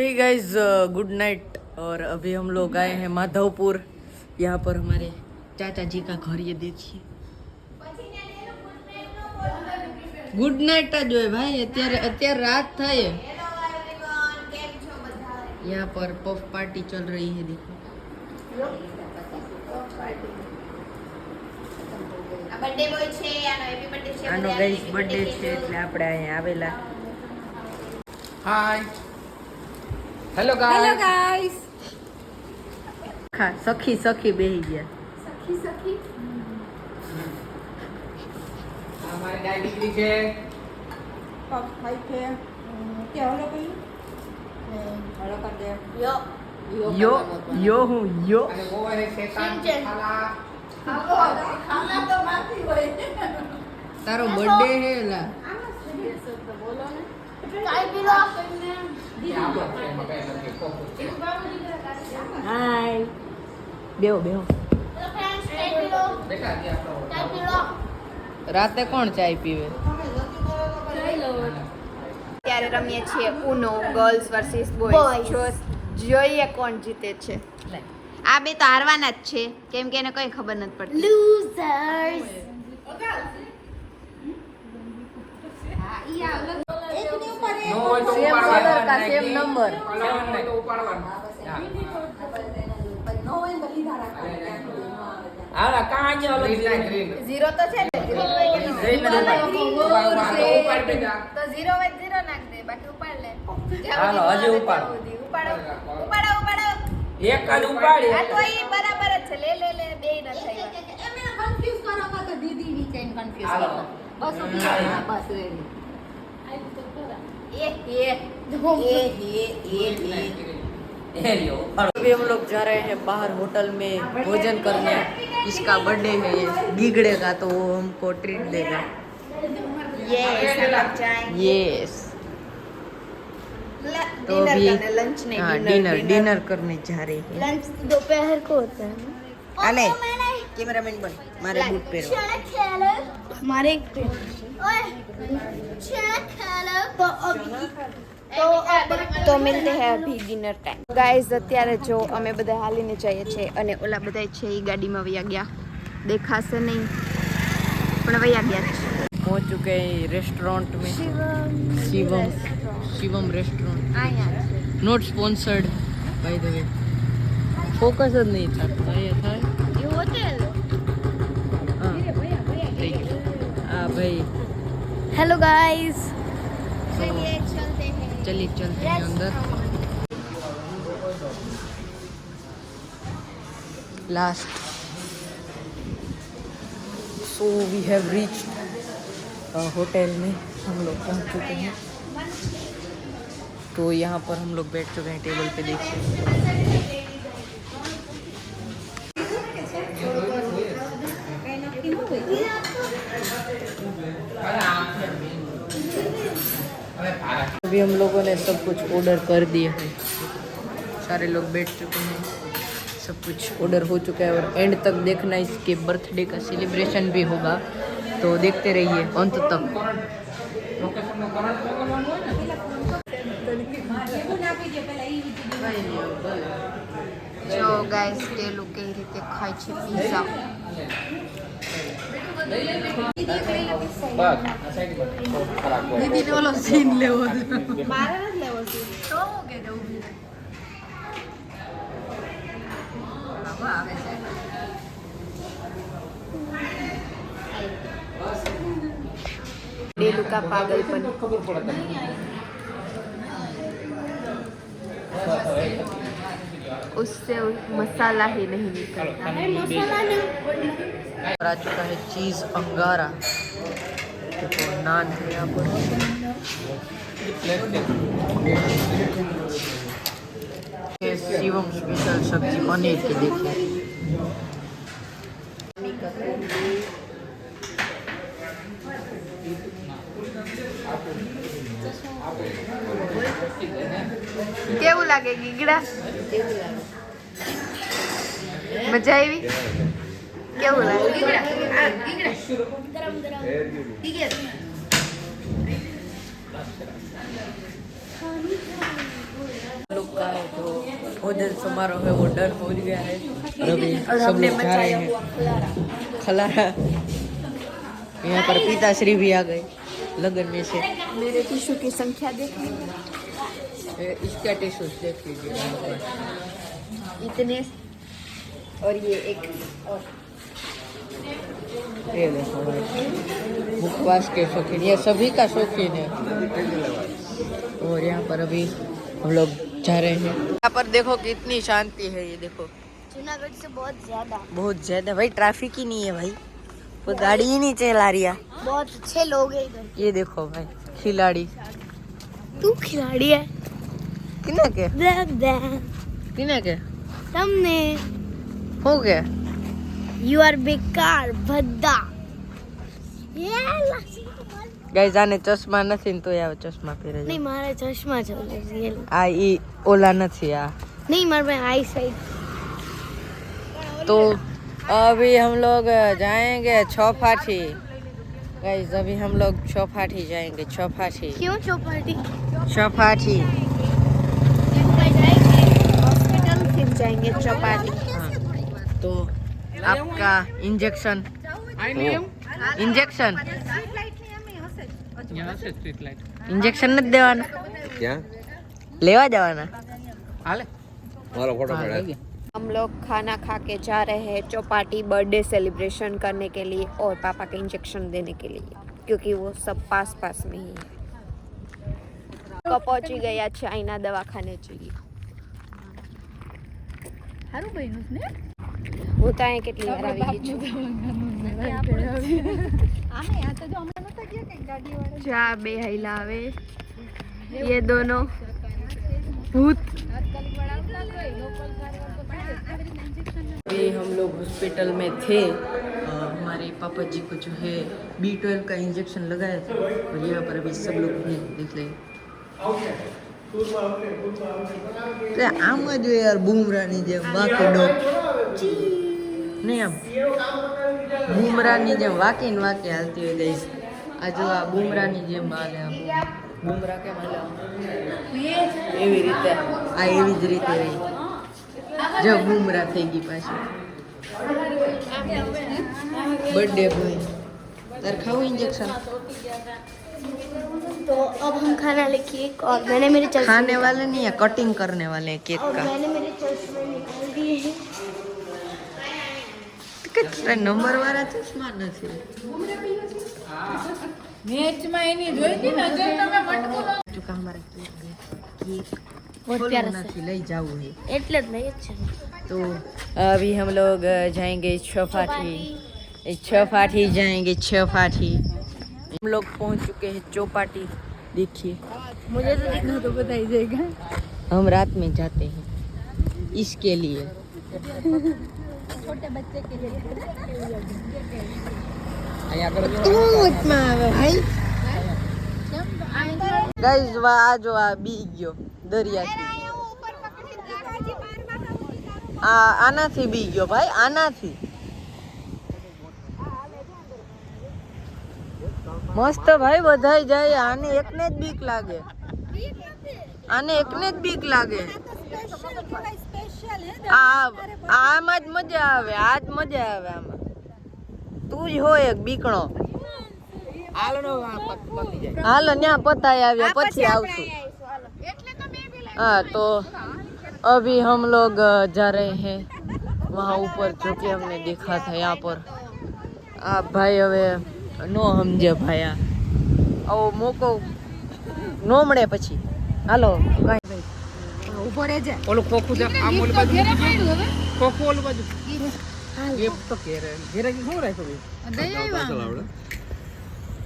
Hey guys, good night. और अभी हम लोग आए हैं माधवपुर। यहाँ पर हमारे चाचा जी का घर, ये देखिए। गुड नाइट जो है भाई, અત્યારે रात था ये। यहाँ पर पफ पार्टी चल रही है, देखो। બર્થડે બોય છે, આનો હેપી બર્થડે છે, આનો ગાઈસ બર્થડે છે એટલે આપણે અહીંયા આવેલા। Hi hello guys. ખા સખી સખી બેહી ગયા। સખી સખી આ મારી ડાઈ દીકરી છે। પગ ખાઈ છે કે હલો કઈ હલો કર દે યો यो यो हूँ यो। અને વો હે શેતાન સિંચન। ખાલા। ખાના તો બાકી હોય તારો બર્થડે હે લા। ચાય પી લો આપો એમાં કઈ નથી કોકો છે। હાય બેહો બેહો। હેલો ફ્રેન્ડ્સ, ચાય પી લો, બેટા દી આપણો ચાય પી લો। રાતે કોણ ચાય પીવે? ત્યારે રમીએ છીએ ઉનો ગર્લ્સ વર્સિસ બોયઝ। જોઈએ કોણ જીતે છે। આ બે તો હારવાના જ છે, કેમ કે એને કઈ ખબર નથી પડતી। લૂઝર્સ નો હોય તો સેમ ઉપાડવાનું કલર કા નહીં। Same number. ઉપાડવાનું નહીં તો ઉપાડવાનું। નો હોય તો લીધા રાખો હાલા કાંઈ ગ્રીન ના ગ્રીન ઝીરો તો છે ને, ગ્રીન હોય કે જઈને ઉપાડ બેટા। તો ઝીરો હોય ઝીરો નાખ દે, બાકી ઉપાડ લે। હાલો, હજી ઉપાડ। ઉપાડો ઉપાડો ઉપાડો। એક જ ઉપાડી। આ તો ઈ બરાબર જ છે, લે લે લે, બેય ન થાય। એમને કન્ફ્યુઝ કરો તો દીદી વિચાઈને કન્ફ્યુઝ હાલો। કરો બસ હા બસ રેડી એ अभी हम लोग जा रहे हैं बाहर होटल में भोजन करने। इसका बर्थडे है, ये बिगड़ेगा तो वो हमको ट्रीट देगा। યસ हम जाएंगे यस। तो डिनर अभी करने, लंच नहीं, हाँ डिनर करने जा रहे हैं। लंच दोपहर को होता है ना। आले कैमरामैन बन, मारे बूट पे हमारे તો મિલતે હે અભી ડિનર ટાઈમ। ગાઈઝ અત્યારે જો અમે બધા હાલીને જઈએ છીએ અને ઓલા બધા છે એ ગાડીમાં વયા ગયા, દેખાશે નહીં પણ વયા ગયા છે। पहुंच चुके हैं रेस्टोरेंट में, शिवम रेस्टोरेंट। અહીંયા છે। Not sponsored by the way. Focus જ નહીં થતું એ થાય। એ હોટેલ। हाँ हाँ भाई, हेलो गाइस चलिए चलते हैं। चलिए चलते हैं अंदर। Last so we have reached hotel में। हम लोग पहुंच चुके हैं, तो यहाँ पर हम लोग बैठ चुके हैं टेबल पे। देखिए अभी हम लोगों ने सब कुछ ऑर्डर कर दिया है, सारे लोग बैठ चुके हैं, सब कुछ ऑर्डर हो चुका है। और एंड तक देखना, इसके बर्थडे का सेलिब्रेशन भी होगा, तो देखते रहिए अंत तक। જો ગાઈસ તે લોકો કઈ રીતે ખાય છે પિઝા। બસ આ સાઈડ પર ખરાબ હોય। दीदी वाला सीन ले મારે નથી લેવો છે તો હું કે જવું બાબા આવે છે। डेलू का पागलपन। ખબર પડે उससे मसाला ही नहीं निकलता। आ चुका है चीज अंगारा, देखो नान है यहाँ पर। ये शिवम स्पेशल सब्जी पनीर की, देखिए। કેવું લાગે ગીગડા? મજા આવી? કેવું લાગે ગીગડા? गरम गरम भोजन समारोह है वो डन हो गया है और अभी सब लोग जा रहे हैं खलारा। यहाँ पर पिताश्री भी आ गए लगन में से। मेरे टिश्यू की संख्या देखिए, इसका टिश्यू देख लीजिए, इतने, और ये एक और ये देखो भाई, मुखवास के शौकीन, ये सभी का शौकीन है। और यहाँ पर अभी हम लोग जा रहे हैं। यहाँ पर देखो कितनी शांति है, ये देखो जूनागढ़ से बहुत ज्यादा भाई, ट्रैफिक ही नहीं है भाई, वो गाड़ी ही नहीं चला रही है। बहुत अच्छे लोग हैं इधर। ये देखो भाई खिलाड़ी, तू खिलाड़ी है। किने के किने के तुमने हो गया। यू आर बेकार भद्दा। ગાઈઝ આને ચશ્મા નથી ને તો આ ચશ્મા પહેરે છે। नहीं मारे चश्मा चल रही આ ઈ ઓલા નથી આ। नहीं मार में आई साइड। तो अभी हम लोग जाएंगे चौपाटी। गाइस अभी हम लोग चौपाटी जाएंगे, चौपाटी क्यों चौपाटी? चौपाटी। हॉस्पिटल फिर जाएंगे चौपाटी। हाँ, तो आपका इंजेक्शन इंजेक्शन इंजेक्शन નથી દેવાના, क्या લેવા જવાના। हाले मारो फोटो पड़ा। हम लोग खाना खा के जा रहे हैं चौपाटी बर्थडे सेलिब्रेशन करने के लिए और पापा के इंजेक्शन देने के लिए, क्योंकि वो सब पास पास में ही है। तो पहुंची गया चाइना दवाखाने चाहिए होता है કેટલી વાર આવી ગઈ છું। જા બે હૈલા આવે ये दोनों भूत। अभी हम लोग हॉस्पिटल में थे, हमारे पापा जी को जो है B12 का इंजेक्शन लगाया था और यहाँ पर अभी सब लोग देख ले। आम जो यार बूमरानी जेम वाकी डॉग नहीं, आम बूमरानी जेम वाकी न वाकी हालती हुई गई। आ जो आ बूमरानी जेम हाले, आ बूमरा के हाले एवी रीते, आ एवी ज रीते रही जो बूमरा થઈ ગઈ પાછી। बर्थडे भाई तार खाओ इंजेक्शन। तो अब हम खाना लेके और मैंने मेरे चश्मे खाने वाले नहीं है, कटिंग करने वाले हैं केक और का। मैंने मेरे चश्मे निकाल दिए हैं। કેટલા નંબર વાળા ચશ્મા નથી। ચુકા हमारा केक बहुत प्यारा सा નથી, લઈ જાવું है। એટલે જ નહીં છે। तो अभी हम लोग जाएंगे चौपाटी, चौपाटी जाएंगे चौपाटी। हम लोग पहुंच चुके हैं चौपाटी, देखिए मुझे तो दिखा तो बताई जाएगा। हम रात में जाते हैं इसके लिए। छोटे बच्चे के लिए અહીંયા આગળ જો भाई गाइस वा आ जो आ बी गयो दरिया થી आ આનાથી બી ગયો ભાઈ, આનાથી મસ્ત ભાઈ બધાય જાય। આને એકને જ બીક લાગે, આને એકને જ બીક લાગે। આમાં જ મજા આવે, આ જ મજા આવે આમાં। તું જ હોય એક બીકણો। હાલો પતી જાય। હાલો ન્યા પતાય આવ્યા પછી આવશું। हाँ तो अभी हम लोग जा रहे हैं वहाँ ऊपर, जो कि हमने देखा था यहाँ पर। आप भाई हवे नो समझे भाई, आ मोको नो मळे પછી। હાલો કાઈ ઉભો રહેજે। ઓલું ખોખું છે આમ ઓલી બાજુ ખોખું ઓલી બાજુ એ તો ઘેરે ઘેરે શું રાખ્યો ભાઈ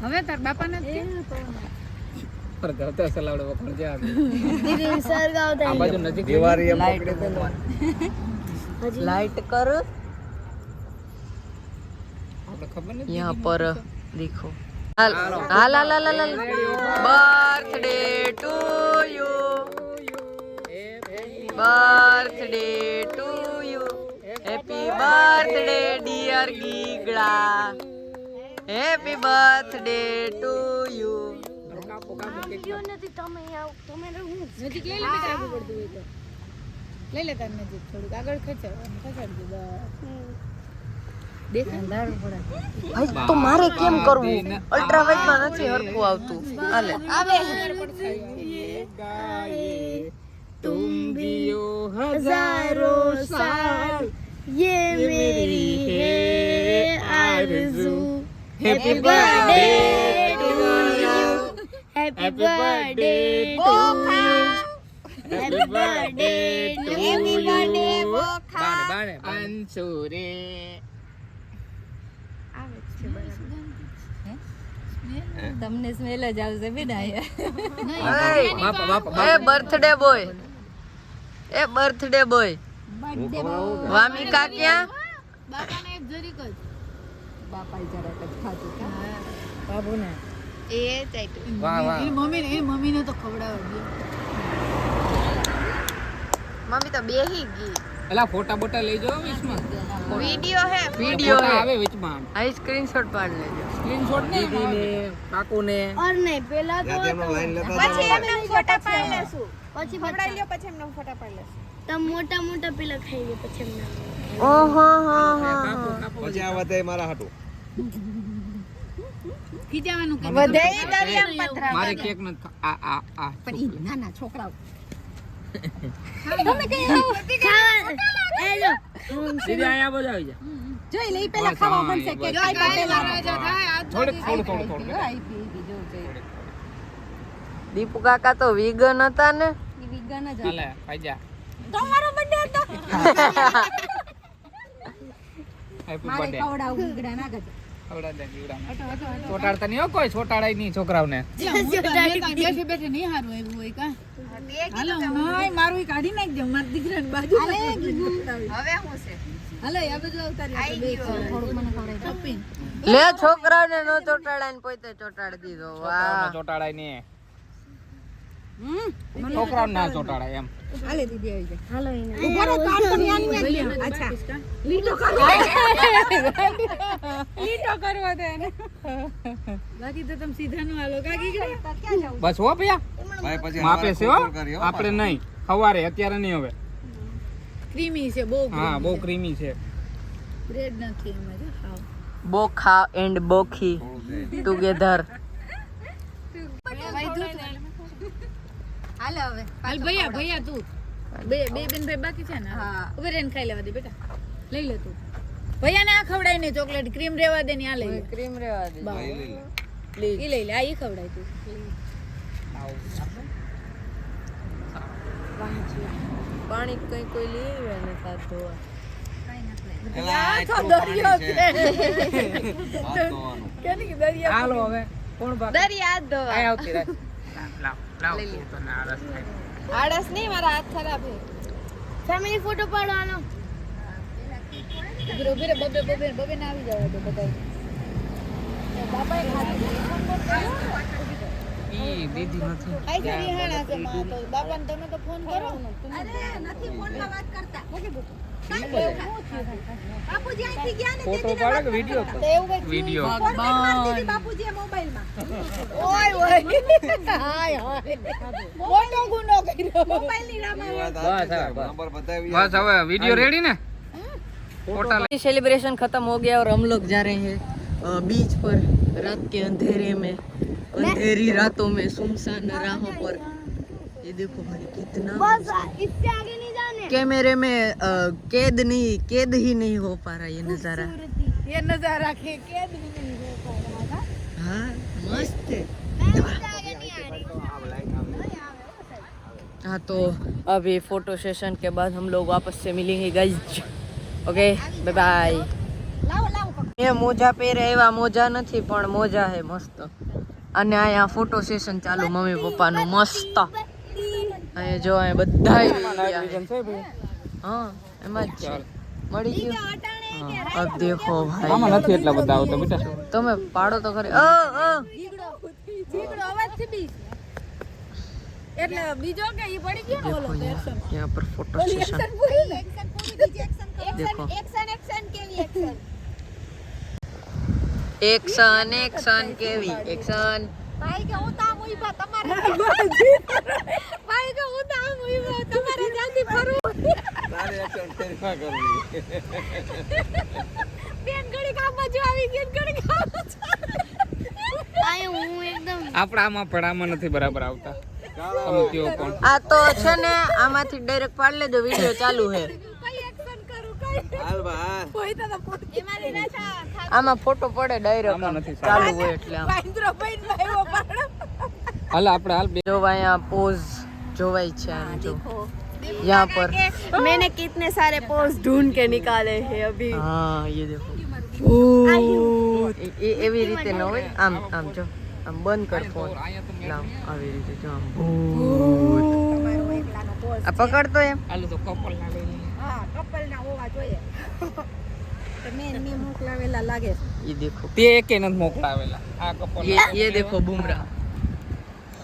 હવે તાર બાપાને પર ઘરતા સલાવડે વખર જા दीदी सर का होता આ है। બાજુ નજીક દિવારી એમ લાઈટ પકડે છે ને लाइट कर। આપણે ખબર નથી यहाँ पर देखो, हाल हाल हाल हाल हाल birthday to you, birthday to you, happy birthday dear गीगड़ा, हैप्पी बर्थडे टू यू। કાપો કાપો કેક क्यों नहीं તમે आओ तो मैं रहूं। નજીક લઈ લે બેટા આગળ પડતું હોય તો લઈ લે તને નજીક થોડુંક આગળ ખસાડજો બસ ભાઈ તો મારે કેમ કરવું અલ્ટ્રા વાઇડ માં નથી હરખું આવતું હાલે આવે तुम जियो हजारों साल ये मेरी है आरज़ू happy birthday to you happy birthday to you happy birthday to you बाने अंशुरे તમને સ્મેલ જ આવશે બેટા એ બર્થડે બોય વામિકા ક્યાં બાપાને એક જરીક જ બાપા જરાક જ ખાતું બાબુ ને એ ચાઈટુ વાહ વાહ મમ્મીને તો ખવડાવવા મમ્મી તો બેહી ગઈ એલા ફોટા બોટા લઈ જાઓ વિશમાં વિડિયો હે વિડિયો ફોટા હે આવે વિચમાં આ સ્ક્રીનશોટ પાડ લેજો સ્ક્રીનશોટ ને દીદીને કાકુને ઓર નહીં પેલા તો પછી એમને ફોટા પાડી લેશું પછી પકડાઈ લ્યો પછી એમને ફોટા પાડી લેશું તમ મોટા મોટા પેલા ખાઈ લે પછી એમને ઓહો હો હો પછી આ વધે મારા હાટુ ખીજાવાનું કે વધે દરિયા પથરા મારે કેક ન આ નાના છોકરાઓ હેલો દીદી આયા બધું આવી જા જોઈ લઈ પેલા ખાવા બનશે કે થોડું દીપુ કાકા તો વીગન હતા ને વિગન જ ચાલે ખાઈ જા તમારો બર્થડે હતો હેપી મારે બર્થડે ખવડાવું ગીગડા ના ગજ ખવડા દે ગીવડા ચોટાડતા નહીં હો કોઈ ચોટાડાય નહીં છોકરાઓને બેઠે બેઠે નહીં હારું આવ્યું હોય કા હાલો નહીં મારું ઈ કાઢી નાખજો માર દીકરાની બાજુ હવે હું છે હાલો આ બધું ઉતારી આઈ ગયો થોડુંક મને ખવડાવી લે છોકરાઓને નો ચોટાડાય ને પોતે ચોટાડી દીધો વાહ ચોટાડાય નહીં છોકરાઓને ના ચોટાડાય એમ હાલે દીદી આવી જાય હાલો ઈને ઉભો રહો કાન તો ન્યા ન્યા જ લ્યો. અચ્છા લીટો કરવા દે ને બાકી તો તમે સીધા નો હાલો કાકી ગયા બસ હો ભૈયા ભાઈ પછી માપે છે હો કરી આપણે નહીં સવારે અત્યારે નહીં હવે ક્રીમી છે બહુ હા બહુ ક્રીમી છે બ્રેડ નથી એમાં જો ખાવ બોખા એન્ડ બોખી ટુગેધર હાલો હવે હાલ ભૈયા તું બે બેન ભાઈ બાકી છે ને હા ઉભે રહીને ખાઈ લેવા દે બેટા લઈ લે તું ભૈયા ને આ ખવડાય ને ચોકલેટ ક્રીમ રેવા દે ને આ લઈ લે ક્રીમ રેવા દે ઈ લઈ લે આ ઈ ખવડાય તું પાણી કઈ કોઈ લઈ આવે ને સાથ ધોવા કેની કે દરિયા હાલો હવે કોણ બાકી દરિયા હાથ ધોવા આય આવતી રહે લાવ તો ના રસ થાય આળસ નહીં મારા હાથ ખરાબ છે ફેમિલી ફોટો પાડવાનો ઉભરે બબે ના આવી જવા દે બધાય બાપાએ ઈ દીદી નથી આઈ છે રિહાણા છે માં તો બાપાને તમે તો ફોન કરો અરે નથી ફોનમાં વાત કરતા બાપુજી અહીંથી ગયા ને ફોટો પાડો કે વિડિયો તો એવું કઈ વિડિયો ફોન મારી દીધી બાપુજીએ મોબાઈલમાં ઓય હાય મોટો ગુનો કર્યો મોબાઈલની રામા નંબર બતાવી બસ હવે વિડિયો રેડી ને फोटा सेलिब्रेशन खत्म हो गया और हम लोग जा रहे हैं बीच पर रात के अंधेरे में अंधेरी रातों में सुनसान राहों पर ये देखो भाई कितना बस इससे आगे नहीं जाने कैमरे में कैद ही नहीं हो पा रहा ये नजारा ये नजारा के कैद भी नहीं हो पा रहा था हाँ मस्त है आगे नहीं आ रही हाँ तो अभी फोटो सेशन के बाद हम लोग वापस से मिलेंगे गाइस ओके बाय बाय ये मोजा પહેરે એવા મોજા નથી પણ મોજા હે મસ્ત અને અહીંયા ફોટો સેશન ચાલુ મમ્મી પપ્પાનું મસ્ત અહીંયા જો અહીંયા બધા હા એમાં જ છે મળી ગયું અબ દેખો ભાઈ આમાં નથી એટલા બધા આવતા બેટા તમે પાડો તો ખરી જીગડો અવાજ થી બી એટલે બીજો કે ઈ પડી ગયો ને ઓલો यहाँ पर फोटो सेशन देखो એક્શન કેવી એક્શન एक्शन केवी एक्शन ભાઈ કે હું તામ ઉઈબા તમારે ભાઈ કે હું તામ ઉઈબા તમારે જલ્દી ફરું આને action ફેરમાં કરવી. બેન ઘડી કામ બાજુ આવી ગઈ ઘડી કામ આપણા આમાં પડામાં નથી બરાબર આવતા. તમે કયો પણ આ તો છે ને આમાંથી ડાયરેક્ટ પાડ લેજો, વિડિયો ચાલુ છે. હાલ બા. આમાં ફોટો પડે ડાયરેક્ટ, આમાં નથી ચાલુ હોય એટલે આમ. હાલ આપણે હાલ જો અહીંયા પોઝ જોવાય છે આમ જો यहाँ पर मैंने कितने सारे पोज ढूंढ के निकाले हैं अभी. हाँ ये देखो એ એવી રીતે ન હોય, આમ આમ જો આમ બંધ કર ફોન, લાવ આવી રીતે જો આમ ભૂત. આ પકડતો એમ હાલ તો કપલ ના લઈ લઈએ. હા કપલ ના હોવા જોઈએ. મેં મોકલાવેલા લાગે છે. ये देखो, તે એકે નથી મોકલાવેલા આ કપલ. ये देखो बुमराह,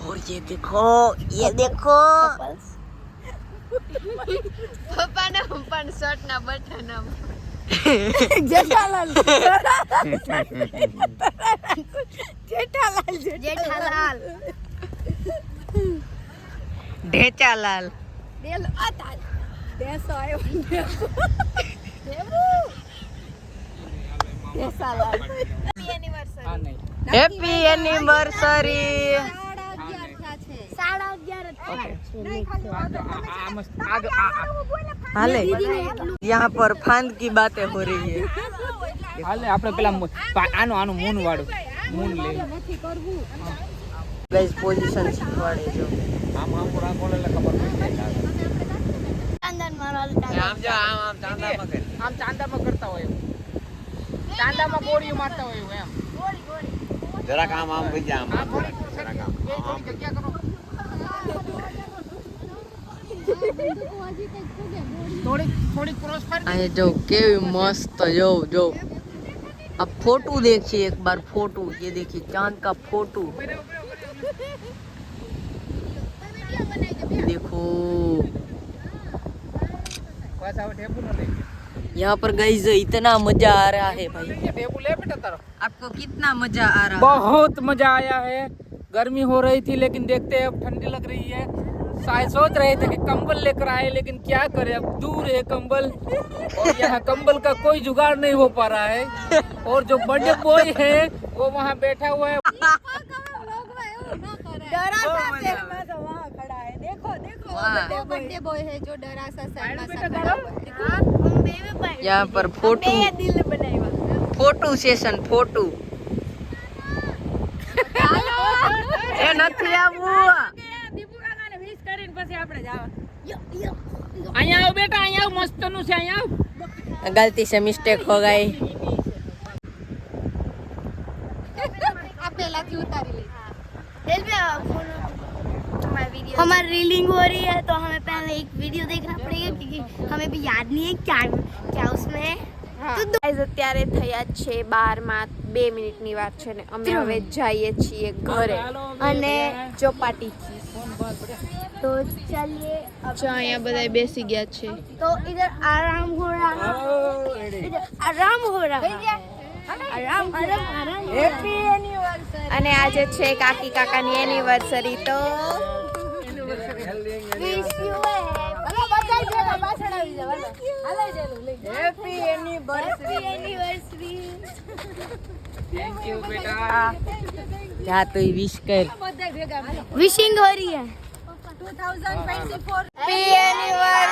और ये देखो પપ્પા ને પણ શર્ટ ના બટન જેઠાલાલ જેઠાલાલ ढेचालाल. દેસો આવ્યો આ નહીં. Happy anniversary. આ મસ્ત આગળ हाले यहाँ पर फांद की बातें हो रही है. હાલે આપણે પેલા આનું મૂન વાળું મૂન લે. गाइस पोजीशन શીખવાડે જો. આમ આમ પૂરા બોલે એટલે ખબર પડી જાય. આમ જા આમ ચાંદામાં કર. આમ ચાંદામાં કરતા હોય એવું. ચાંદામાં ગોળીઓ મારતા હોય એવું એમ. જરાક આમ આમ થઈ જાય આમ. થોડી જગ્યા કરો. થોડી ક્રોસ પર आए जो केवी मस्त जो जो अब फोटो देखिए एक बार, फोटो ये देखिए चांद का फोटो, ये देखो બસ હવે ટેબુ ન લઈ. यहाँ पर गाइस इतना मजा आ रहा है भाई. टेबू ले बेटा तारो. आपको कितना मजा आ रहा है? बहुत मजा आया है. गर्मी हो रही थी लेकिन देखते हैं अब ठंडी लग रही है. शायद सोच रहे थे कि कंबल लेकर आए लेकिन क्या करें, अब दूर है कंबल और यहाँ कंबल का कोई जुगाड़ नहीं हो पा रहा है. और जो बर्थडे बॉय है वो वहाँ बैठा हुआ है. बर्थडे बॉय है जो डरा सा साइड में यहाँ पर फोटो दिल बनाया फोटो सेशन फोटो એ નથી આવવું. દીપુ કાકાને વિશ કરીને પછી આપણે જાવ. અહીંયા આવ બેટા, અહીંયા આવ, મસ્ત નું છે, અહીંયા આવ. गलती से मिस्टेक हो गई. આ પહેલાથી ઉતારી લે. हमारी रीलिंग हो रही है तो हमें पहले एक वीडियो देखना पड़ेगा क्योंकि हमें भी याद नहीं है क्या क्या उसमें है. ગાઈઝ અત્યારે થયા છે 12 માં 2 મિનિટની વાત છે ને અમે હવે જઈએ છીએ ઘરે અને ચોપાટી तो चलिए જો અહીંયા બધા બેસી ગયા છે. तो इधर आराम हो रहा है, इधर आराम हो रहा है, आराम आराम आराम. Happy anniversary. અને આજે છે કાકી કાકાની એનિવર્સરી તો Wish you a હલો બધા ભેગા પાછળ આવી જાવ. હાલે જેલું લઈ happy happy anniversary. Thank you બેટા. જા તો વિશ કર. બધા ભેગા મળો. Wishing हो रही है. 2024 હેપી એનિવર્સરી.